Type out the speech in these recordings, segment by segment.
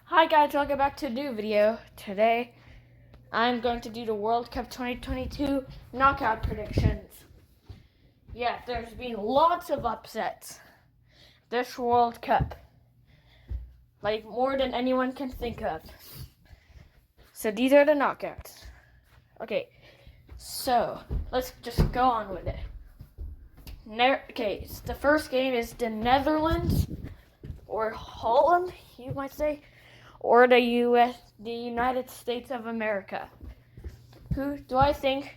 Hi guys, welcome back to a new video. Today, I'm going to do the World Cup 2022 knockout predictions. Yeah, there's been lots of upsets this World Cup. Like more than anyone can think of. So these are the knockouts. Okay, so let's just go on with it. So the first game is the Netherlands, or Holland, you might say, or the United States of America. Who do I think?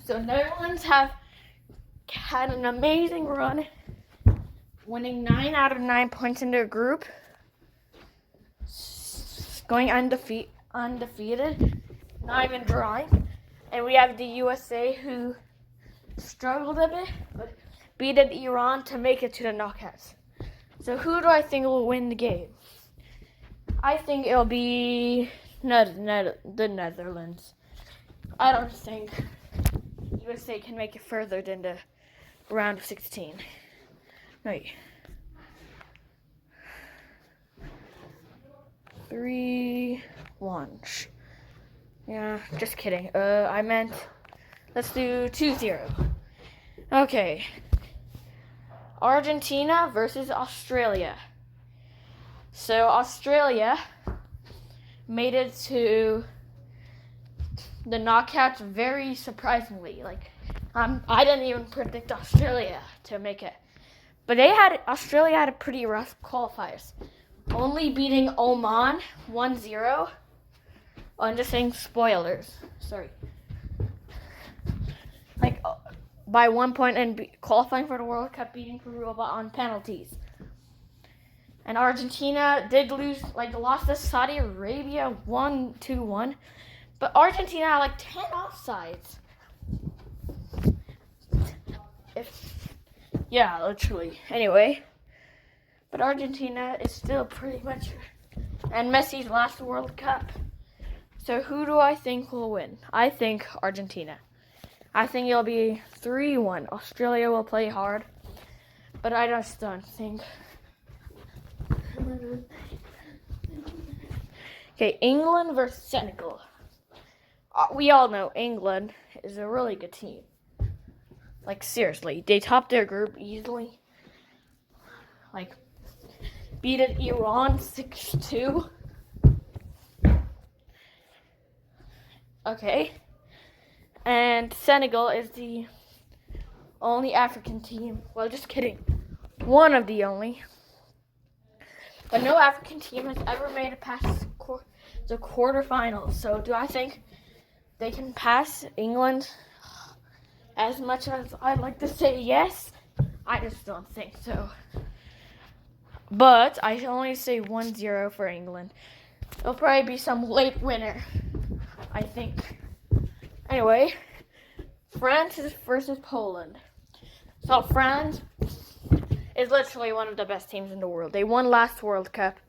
So Netherlands have had an amazing run, winning 9 out of 9 points in their group, going undefeated, not even drawing. And we have the USA, who struggled a bit, but beat Iran to make it to the knockouts. So who do I think will win the game? I think it'll be the Netherlands. I don't think USA can make it further than the round of 16. Wait. 3-1. Yeah, just kidding. I meant let's do 2-0. Okay. Argentina versus Australia. So Australia made it to the knockouts very surprisingly. I didn't even predict Australia to make it, but Australia had a pretty rough qualifiers, only beating Oman 1-0. I'm just saying spoilers. Sorry. By 1 point and qualifying for the World Cup, beating Peru on penalties. And Argentina did lost to Saudi Arabia 2-1. But Argentina had 10 offsides. Literally. Anyway. But Argentina is still pretty much, and Messi's last World Cup. So who do I think will win? I think Argentina. I think it'll be 3-1. Australia will play hard. But I just don't think. Okay, England versus Senegal. We all know England is a really good team. Seriously, they topped their group easily. Beat Iran 6-2. Okay. And Senegal is the only African team. Well, just kidding. One of the only. But no African team has ever made it past the quarterfinals. So do I think they can pass England? As much as I'd like to say yes, I just don't think so. But I can only say 1-0 for England. It'll probably be some late winner, I think. Anyway, France versus Poland. So France is literally one of the best teams in the world. They won last World Cup,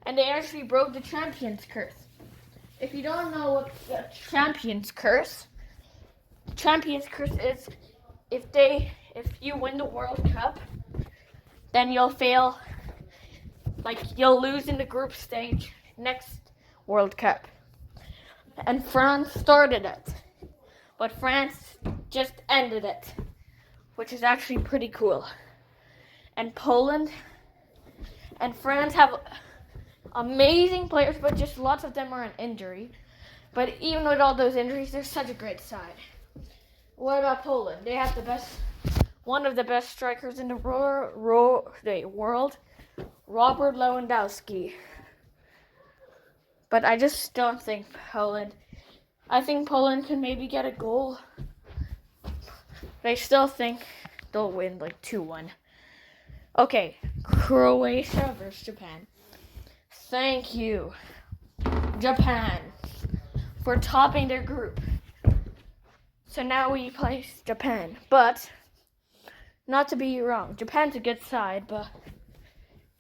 and they actually broke the Champions Curse. If you don't know what the Champions Curse is, if you win the World Cup, then you'll fail, you'll lose in the group stage next World Cup. And France started it, but France just ended it, which is actually pretty cool. And Poland and France have amazing players, but just lots of them are in injury. But even with all those injuries, they're such a great side. What about Poland? They have one of the best strikers in the world, Robert Lewandowski. But I just don't think Poland. I think Poland can maybe get a goal. But I still think they'll win 2-1. Okay, Croatia versus Japan. Thank you, Japan, for topping their group. So now we play Japan. But, not to be wrong, Japan's a good side, but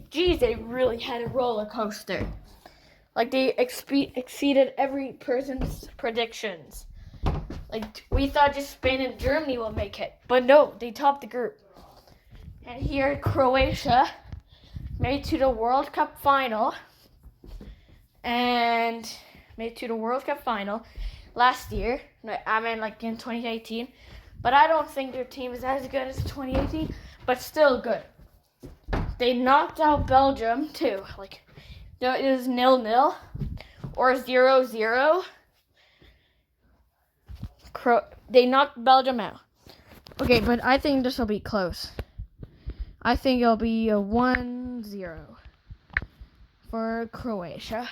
geez, they really had a roller coaster. They exceeded every person's predictions. We thought just Spain and Germany will make it. But no, they topped the group. And here, Croatia made to the World Cup final. And made to the World Cup final last year. I mean, like in 2018. But I don't think their team is as good as 2018, but still good. They knocked out Belgium too. Like, it was 0-0 or 0-0. They knocked Belgium out. Okay, but I think this will be close. I think it'll be a 1-0 for Croatia.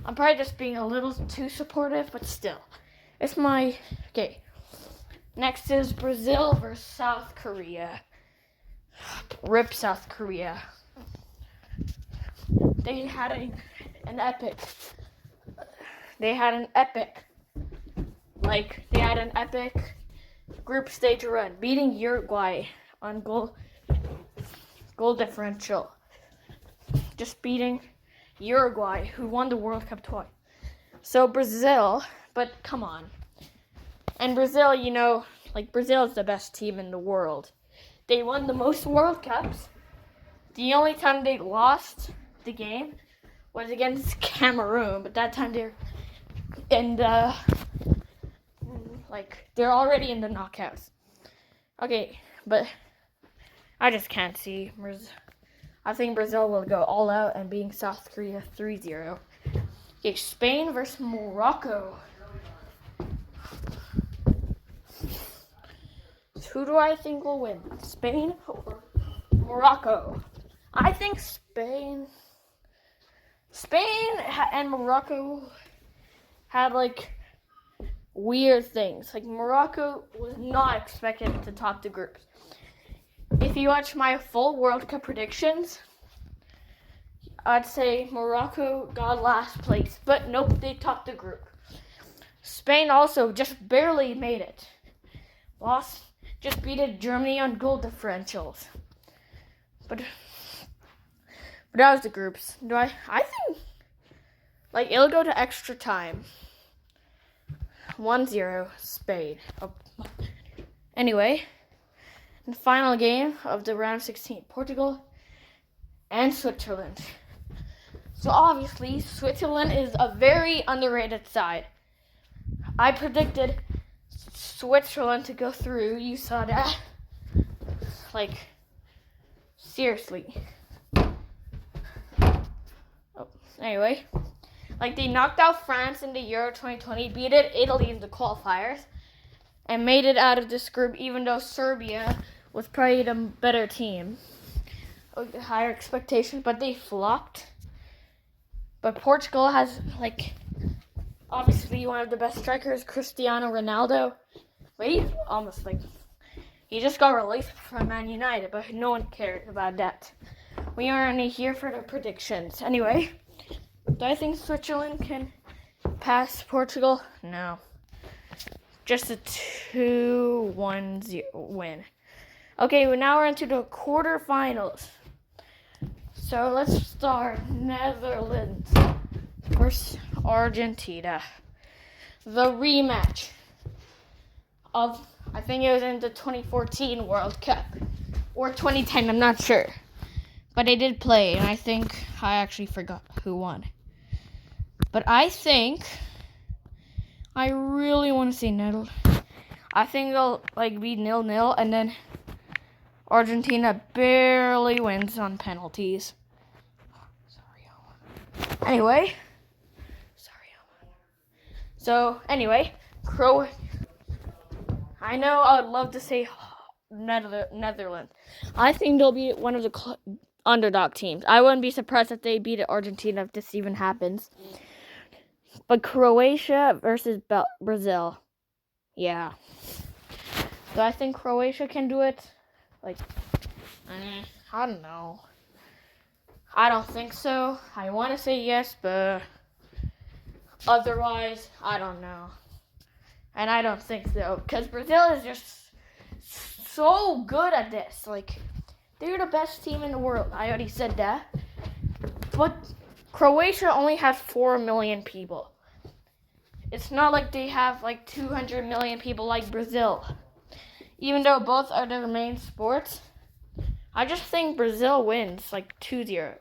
I'm probably just being a little too supportive, but still. It's my... Okay. Next is Brazil versus South Korea. RIP South Korea. They had an epic... They had an epic group stage run, beating Uruguay on goal differential. Just beating Uruguay, who won the World Cup twice. So Brazil, but come on. And Brazil, Brazil is the best team in the world. They won the most World Cups. The only time they lost the game was against Cameroon, but that time they're already in the knockouts. Okay, but I just can't see Brazil. I think Brazil will go all out and beat South Korea 3-0. Okay, Spain versus Morocco. Who do I think will win? Spain or Morocco? I think Spain. Spain and Morocco had weird things. Morocco was not expected to top the groups. If you watch my full World Cup predictions, I'd say Morocco got last place. But nope, they topped the group. Spain also just barely made it. Just beat Germany on goal differentials. But that was the groups. I think it'll go to extra time. 1-0 Spain. Oh. Anyway, the final game of the round 16, Portugal and Switzerland. So obviously, Switzerland is a very underrated side. I predicted Switzerland to go through. You saw that. Seriously. Oh, anyway. They knocked out France in the Euro 2020, beat Italy in the qualifiers, and made it out of this group, even though Serbia was probably the better team. Higher expectations, but they flopped. But Portugal has, obviously one of the best strikers, Cristiano Ronaldo. But he's almost he just got released from Man United, but no one cared about that. We are only here for the predictions. Anyway, do I think Switzerland can pass Portugal? No. Just a 2-1 win. Okay, well, now we're into the quarterfinals. So let's start Netherlands versus Argentina. The rematch of, I think it was in the 2014 World Cup. Or 2010, I'm not sure. But they did play, and I think I actually forgot who won. But I really want to see Netherlands. I think they'll be 0-0, and then Argentina barely wins on penalties. Anyway. So, Croatia. I know I would love to say Netherlands. I think they'll be one of the underdog teams. I wouldn't be surprised if they beat Argentina if this even happens. But Croatia versus Brazil. Yeah. Do I think Croatia can do it? I don't know. I don't think so. I want to say yes, but otherwise, I don't know. And I don't think so. Because Brazil is just so good at this. They're the best team in the world. I already said that. But Croatia only has 4 million people. It's not like they have 200 million people like Brazil. Even though both are their main sports, I just think Brazil wins like 2-0.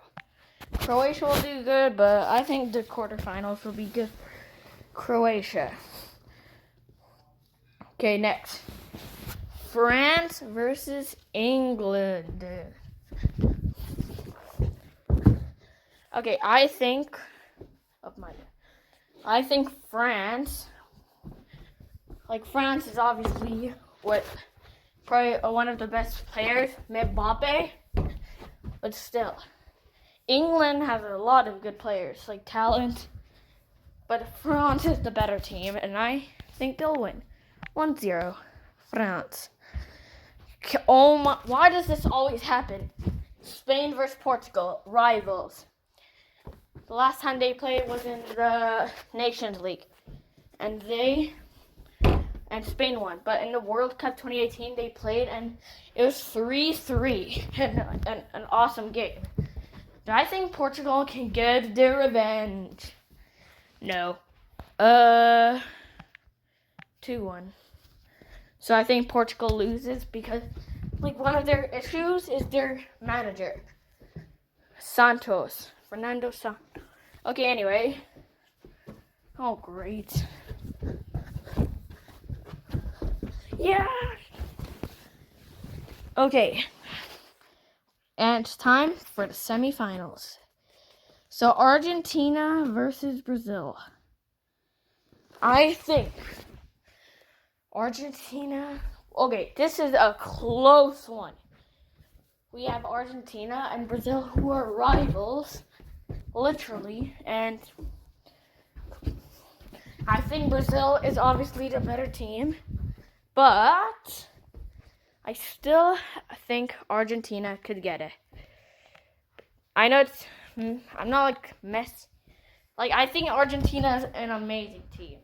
Croatia will do good, but I think the quarterfinals will be good for Croatia. Okay, next. France versus England. Okay, I think France. Like, France is obviously probably one of the best players, Mbappe. But still, England has a lot of good players, like talent. But France is the better team, and I think they'll win. 1-0, France. Oh my, why does this always happen? Spain versus Portugal, rivals. The last time they played was in the Nations League, and Spain won. But in the World Cup 2018, they played, and it was 3-3, an awesome game. Do I think Portugal can get their revenge? No. 2-1. So I think Portugal loses because, like, one of their issues is their manager, Fernando Santos. Okay, anyway. Oh, great. Yeah. Okay. And it's time for the semifinals. So Argentina versus Brazil. I think Argentina. Okay, this is a close one. We have Argentina and Brazil, who are rivals, literally, and I think Brazil is obviously the better team, but I still think Argentina could get it. I know I'm not like Messi. Like, I think Argentina is an amazing team.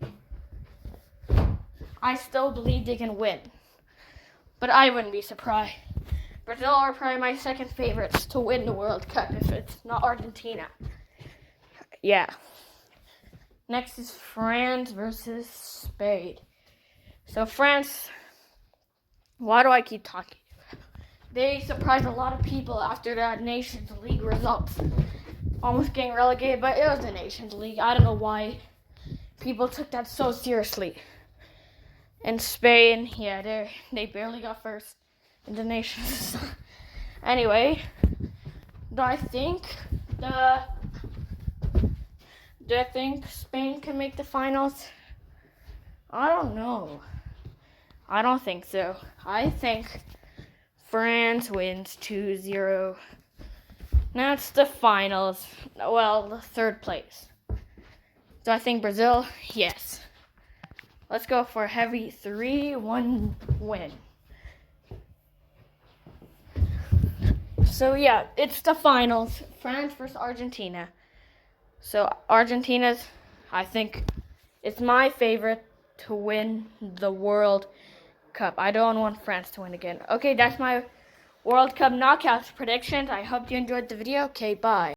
I still believe they can win, but I wouldn't be surprised. Brazil are probably my second favorites to win the World Cup if it's not Argentina. Yeah. Next is France versus Spain. So France, why do I keep talking? They surprised a lot of people after that Nations League results. Almost getting relegated, but it was the Nations League. I don't know why people took that so seriously. And Spain, yeah, they barely got first in the Nations. Anyway, do I think Spain can make the finals? I don't know. I don't think so. I think France wins 2-0. Now it's the finals. Well, the third place. Do I think Brazil? Yes. Let's go for a heavy 3-1 win. So yeah, it's the finals. France versus Argentina. So Argentina's, I think, it's my favorite to win the World Cup. I don't want France to win again. Okay, that's my World Cup knockouts predictions. I hope you enjoyed the video. Okay, bye.